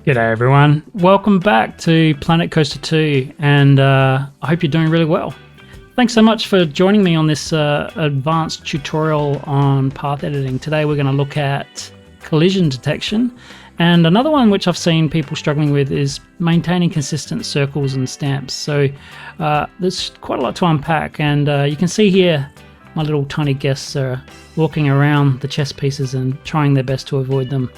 G'day everyone, welcome back to Planet Coaster 2 and I hope you're doing really well. Thanks so much for joining me on this advanced tutorial on path editing. Today we're going to look at collision detection, and another one which I've seen people struggling with is maintaining consistent circles and stamps. So there's quite a lot to unpack, and you can see here my little tiny guests are walking around the chess pieces and trying their best to avoid them.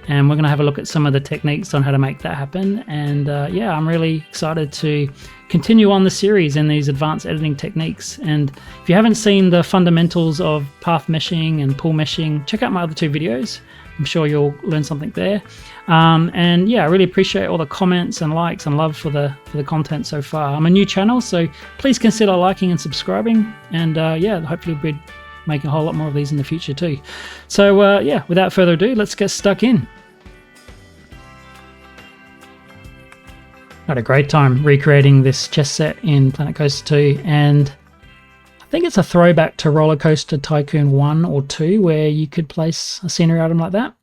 And we're going to have a look at some of the techniques on how to make that happen. And yeah, I'm really excited to continue on the series in these advanced editing techniques. And if you haven't seen the fundamentals of path meshing and pool meshing, check out my other two videos. I'm sure you'll learn something there. And yeah, I really appreciate all the comments and likes and love for the content so far. I'm a new channel, so please consider liking and subscribing. And yeah, hopefully we'll be making a whole lot more of these in the future too. So yeah, without further ado, let's get stuck in. I had a great time recreating this chess set in Planet Coaster 2, and I think it's a throwback to Roller Coaster Tycoon 1 or 2 where you could place a scenery item like that.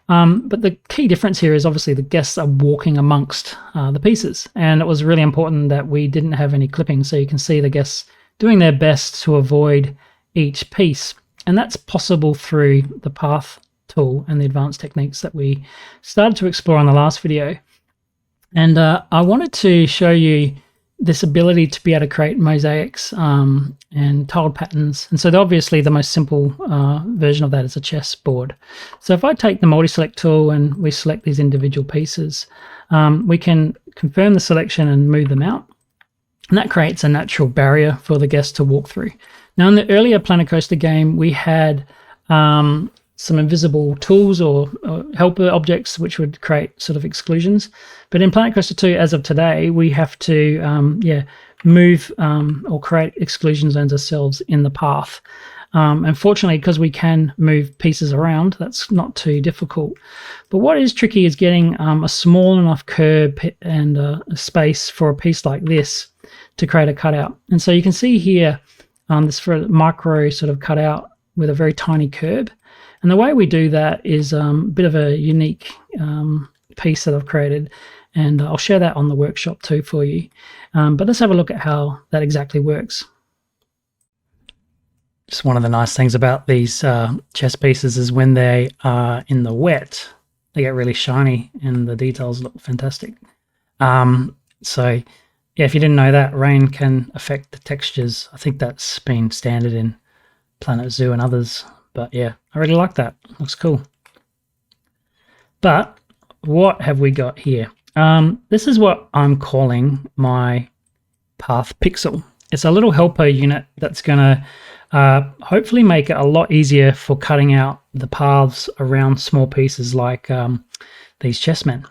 But the key difference here is obviously the guests are walking amongst the pieces, and it was really important that we didn't have any clipping, so you can see the guests doing their best to avoid each piece. And that's possible through the path tool and the advanced techniques that we started to explore in the last video. And I wanted to show you this ability to be able to create mosaics and tiled patterns. And so obviously the most simple version of that is a chess board. So if I take the multi-select tool and we select these individual pieces, we can confirm the selection and move them out. And that creates a natural barrier for the guest to walk through. Now in the earlier Planet Coaster game, we had some invisible tools or helper objects which would create sort of exclusions. But in Planet Coaster 2, as of today, we have to move or create exclusion zones ourselves in the path. Unfortunately, because we can move pieces around, that's not too difficult. But what is tricky is getting a small enough curb and a space for a piece like this to create a cutout. And so you can see here, this for a micro sort of cutout with a very tiny curb. And the way we do that is a bit of a unique piece that I've created, and I'll share that on the workshop too for you. But let's have a look at how that exactly works. Just one of the nice things about these chess pieces is when they are in the wet, they get really shiny and the details look fantastic. So yeah, if you didn't know that, rain can affect the textures. I think that's been standard in Planet Zoo and others. But yeah, I really like that. Looks cool. But what have we got here? This is what I'm calling my path pixel. It's a little helper unit that's going to hopefully make it a lot easier for cutting out the paths around small pieces like these chessmen.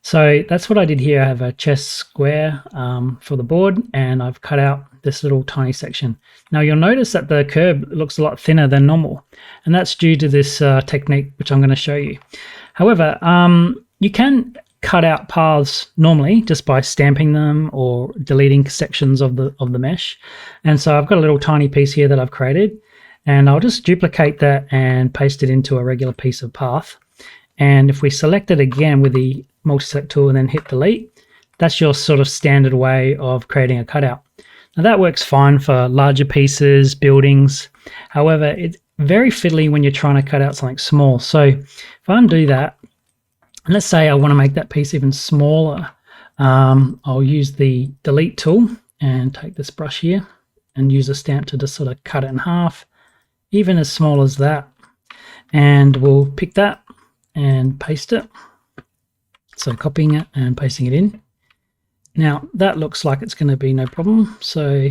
So that's what I did here. I have a chess square for the board, and I've cut out this little tiny section. Now you'll notice that the curb looks a lot thinner than normal, and that's due to this technique which I'm going to show you. However, you can cut out paths normally just by stamping them or deleting sections of the mesh. And so I've got a little tiny piece here that I've created, and I'll just duplicate that and paste it into a regular piece of path. And if we select it again with the multi-select tool and then hit delete, that's your sort of standard way of creating a cutout. Now that works fine for larger pieces, buildings. However, it's very fiddly when you're trying to cut out something small. So if I undo that, and let's say I want to make that piece even smaller, I'll use the delete tool and take this brush here and use a stamp to just sort of cut it in half, even as small as that. And we'll pick that and paste it. So copying it and pasting it in. Now that looks like it's going to be no problem. So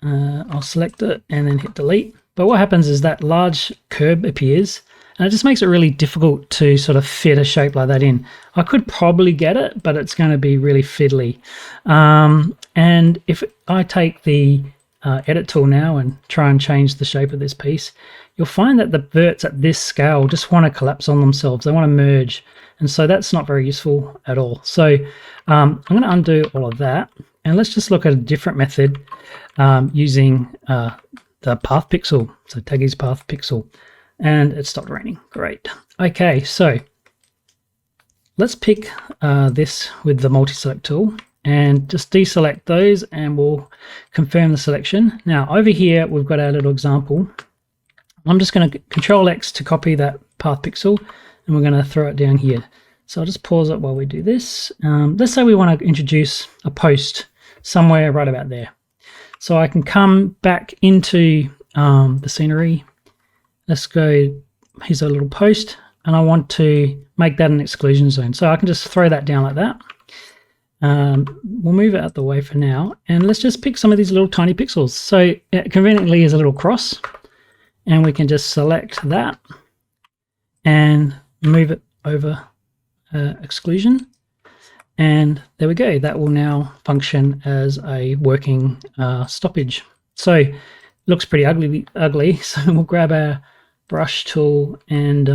I'll select it and then hit delete. But what happens is that large curb appears, and it just makes it really difficult to sort of fit a shape like that in. I could probably get it, but it's going to be really fiddly. And if I take the edit tool now and try and change the shape of this piece, you'll find that the verts at this scale just want to collapse on themselves. They want to merge. And so that's not very useful at all. So I'm going to undo all of that. And let's just look at a different method using the path pixel. So Taggy's path pixel. And it stopped raining. Great. Okay, so let's pick this with the multi-select tool and just deselect those, and we'll confirm the selection. Now over here we've got our little example. I'm just going to Control X to copy that path pixel, and we're going to throw it down here. So I'll just pause it while we do this. Let's say we want to introduce a post somewhere right about there. So I can come back into the scenery. Let's go, here's a little post, and I want to make that an exclusion zone. So I can just throw that down like that. We'll move it out the way for now, and let's just pick some of these little tiny pixels. So it conveniently is a little cross, and we can just select that and move it over exclusion, and there we go. That will now function as a working stoppage. So it looks pretty ugly. So we'll grab our brush tool and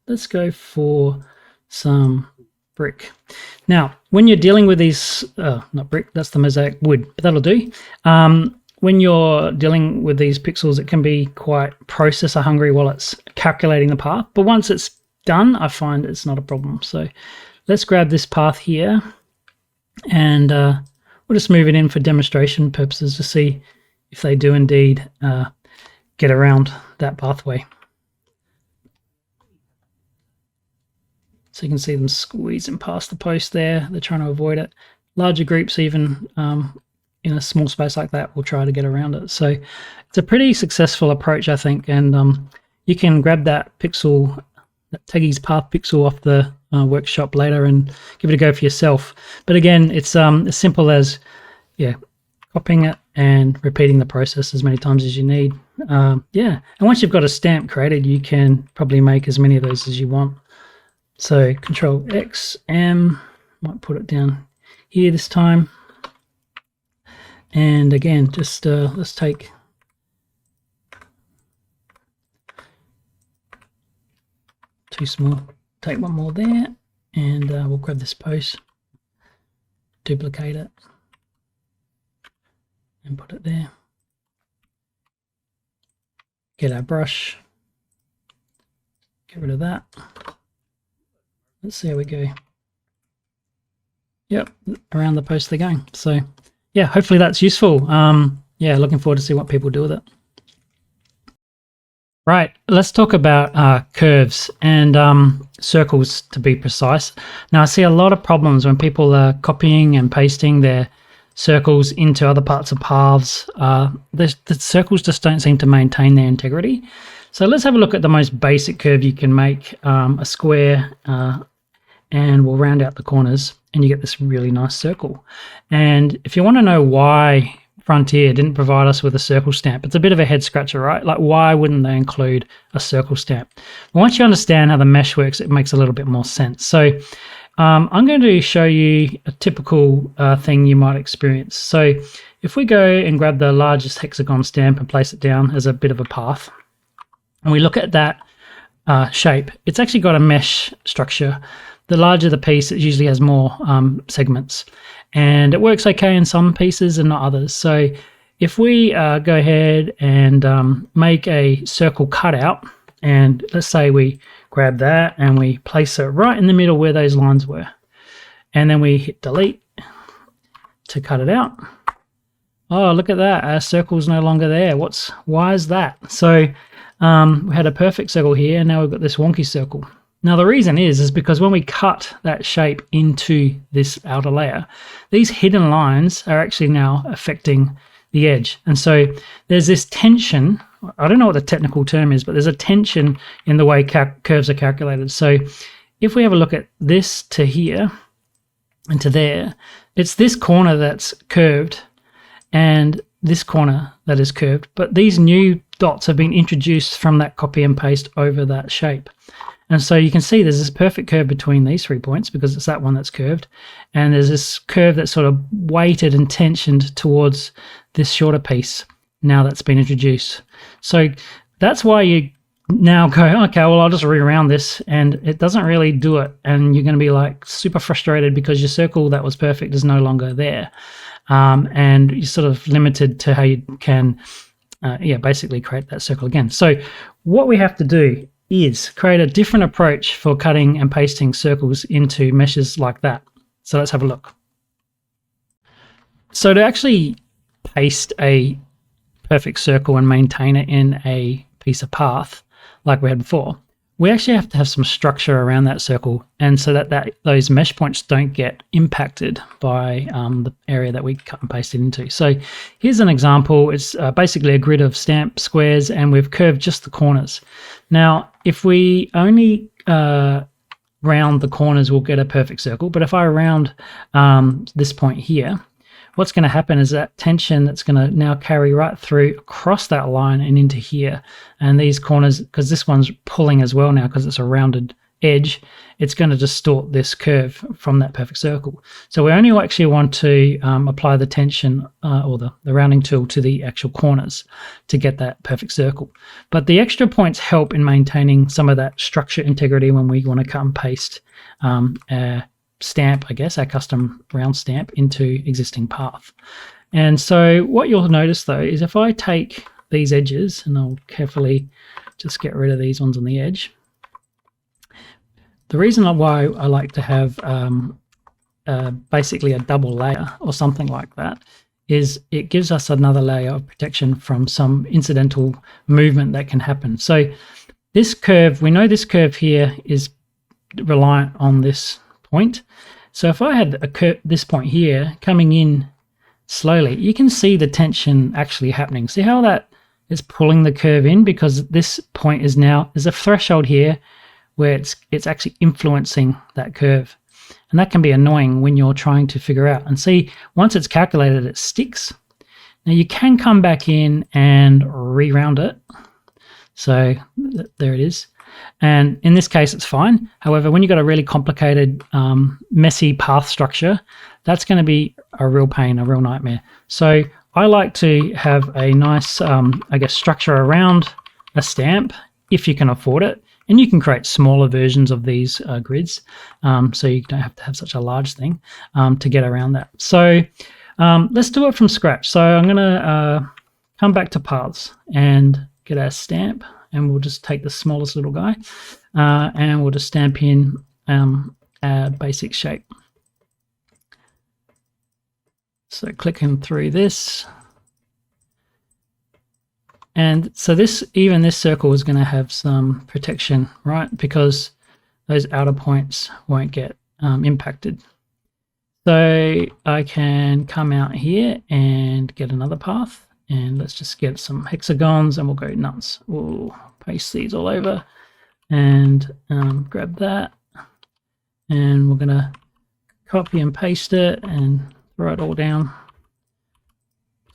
let's go for some brick. Now when you're dealing with these not brick, that's the mosaic wood, but that'll do. When you're dealing with these pixels, it can be quite processor hungry while it's calculating the path, but once it's done, I find it's not a problem. So let's grab this path here, and we'll just move it in for demonstration purposes to see if they do indeed get around that pathway. So you can see them squeezing past the post there. They're trying to avoid it. Larger groups, even in a small space like that, will try to get around it. So it's a pretty successful approach, I think. And you can grab that pixel, that Teggy's path pixel off the workshop later and give it a go for yourself. But again, it's as simple as copying it and repeating the process as many times as you need. And once you've got a stamp created, you can probably make as many of those as you want. So Control X, M, might put it down here this time. And again, just let's take too small. Take one more there, and we'll grab this post, duplicate it, and put it there. Get our brush, get rid of that. Let's see how we go. Yep, around the post they're going. So yeah, hopefully that's useful. Looking forward to see what people do with it. Right, let's talk about curves and circles, to be precise. Now I see a lot of problems when people are copying and pasting their circles into other parts of paths. The circles just don't seem to maintain their integrity. So let's have a look at the most basic curve you can make, a square, and we'll round out the corners, and you get this really nice circle. And if you want to know why Frontier didn't provide us with a circle stamp, it's a bit of a head scratcher, right? Like, why wouldn't they include a circle stamp? Well, once you understand how the mesh works, it makes a little bit more sense. So I'm going to show you a typical thing you might experience. So if we go and grab the largest hexagon stamp and place it down as a bit of a path, and we look at that shape, it's actually got a mesh structure. The larger the piece, it usually has more segments, and it works okay in some pieces and not others. So if we go ahead and make a circle cutout, and let's say we grab that and we place it right in the middle where those lines were, and then we hit delete to cut it out. Oh, look at that, our circle's no longer there. Why is that? So we had a perfect circle here, and now we've got this wonky circle. Now the reason is because when we cut that shape into this outer layer, these hidden lines are actually now affecting the edge. And so there's this tension. I don't know what the technical term is, but there's a tension in the way curves are calculated. So if we have a look at this to here and to there, it's this corner that's curved and this corner that is curved, but these new dots have been introduced from that copy and paste over that shape. And so you can see there's this perfect curve between these 3 points because it's that one that's curved. And there's this curve that's sort of weighted and tensioned towards this shorter piece now that's been introduced. So that's why you now go, okay, well, I'll just reround this, and it doesn't really do it. And you're going to be like super frustrated because your circle that was perfect is no longer there. And you're sort of limited to how you can basically create that circle again. So what we have to do is create a different approach for cutting and pasting circles into meshes like that. So let's have a look. So to actually paste a perfect circle and maintain it in a piece of path like we had before, we actually have to have some structure around that circle, and so that those mesh points don't get impacted by the area that we cut and pasted into. So here's an example. It's basically a grid of stamp squares, and we've curved just the corners. Now, if we only round the corners, we'll get a perfect circle. But if I round this point here, what's going to happen is that tension that's going to now carry right through across that line and into here. And these corners, because this one's pulling as well now because it's a rounded edge, it's going to distort this curve from that perfect circle. So we only actually want to apply the tension or the rounding tool to the actual corners to get that perfect circle. But the extra points help in maintaining some of that structure integrity when we want to cut and paste stamp, I guess, our custom round stamp into existing path. And so what you'll notice though is if I take these edges, and I'll carefully just get rid of these ones on the edge. The reason why I like to have basically a double layer or something like that is it gives us another layer of protection from some incidental movement that can happen. So this curve, we know this curve here is reliant on this point. So if I had this point here coming in slowly, you can see the tension actually happening. See how that is pulling the curve in, because this point is now, there's a threshold here where it's actually influencing that curve. And that can be annoying when you're trying to figure out. And see, once it's calculated, it sticks. Now you can come back in and re-round it. So there it is. And in this case, it's fine. However, when you've got a really complicated, messy path structure, that's going to be a real pain, a real nightmare. So I like to have a nice, I guess, structure around a stamp if you can afford it. And you can create smaller versions of these grids, so you don't have to have such a large thing to get around that. So let's do it from scratch. So I'm going to come back to paths and get our stamp. And we'll just take the smallest little guy and we'll just stamp in our basic shape. So clicking through this. And so even this circle is going to have some protection, right? Because those outer points won't get impacted. So I can come out here and get another path. And let's just get some hexagons and we'll go nuts. We'll paste these all over and grab that. And we're going to copy and paste it and throw it all down.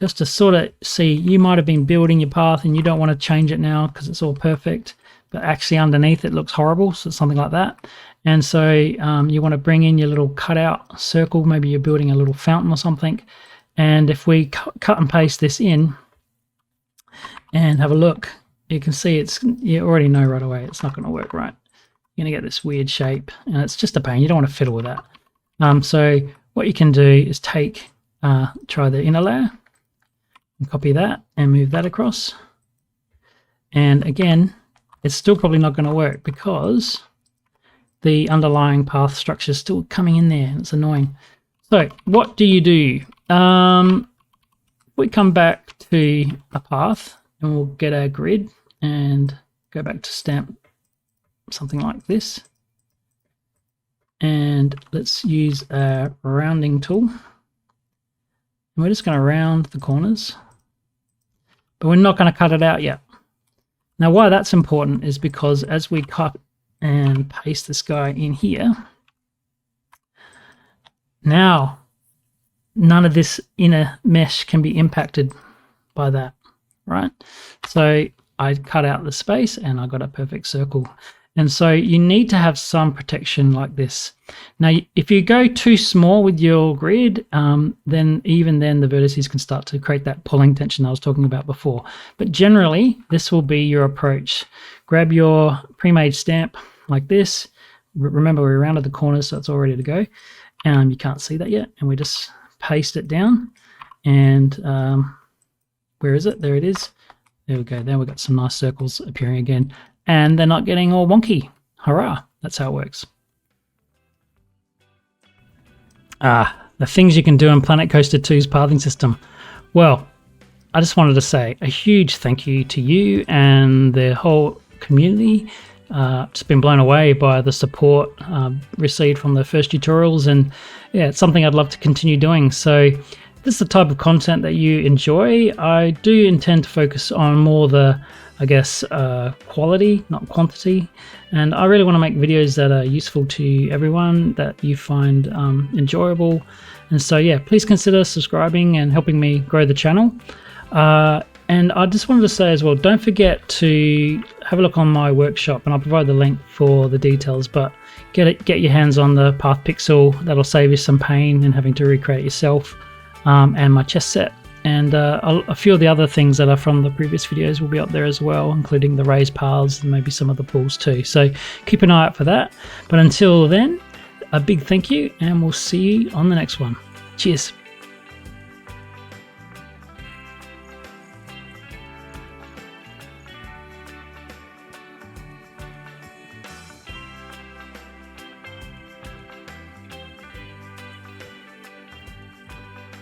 Just to sort of see, you might have been building your path and you don't want to change it now because it's all perfect. But actually underneath it looks horrible, so something like that. And so you want to bring in your little cutout circle. Maybe you're building a little fountain or something. And if we cut and paste this in and have a look, you can see you already know right away it's not going to work right. You're going to get this weird shape and it's just a pain. You don't want to fiddle with that. So what you can do is try the inner layer and copy that and move that across. And again, it's still probably not going to work because the underlying path structure is still coming in there and it's annoying. So what do you do? We come back to a path and we'll get our grid and go back to stamp something like this. And let's use a rounding tool. And we're just going to round the corners, but we're not going to cut it out yet. Now why that's important is because as we cut and paste this guy in here, now none of this inner mesh can be impacted by that, right? So I cut out the space and I got a perfect circle. And so you need to have some protection like this. Now, if you go too small with your grid, then the vertices can start to create that pulling tension I was talking about before. But generally, this will be your approach. Grab your pre-made stamp like this. Remember, we rounded the corners, so it's all ready to go. You can't see that yet. And we just paste it down. And where is it? There it is. There we go. There we've got some nice circles appearing again. and they're not getting all wonky. Hurrah, that's how it works. The things you can do in Planet Coaster 2's pathing system. Well, I just wanted to say a huge thank you to you and the whole community. Just been blown away by the support received from the first tutorials, and yeah, it's something I'd love to continue doing. So if this is the type of content that you enjoy, I do intend to focus on more the, I guess, quality, not quantity. And I really want to make videos that are useful to everyone, that you find enjoyable. And so yeah, please consider subscribing and helping me grow the channel. And I just wanted to say as well, don't forget to have a look on my workshop, and I'll provide the link for the details, but get your hands on the Path Pixel. That'll save you some pain in having to recreate it yourself, and my chess set. And a few of the other things that are from the previous videos will be up there as well, including the raised paths and maybe some of the pools too. So keep an eye out for that. But until then, a big thank you, and we'll see you on the next one. Cheers.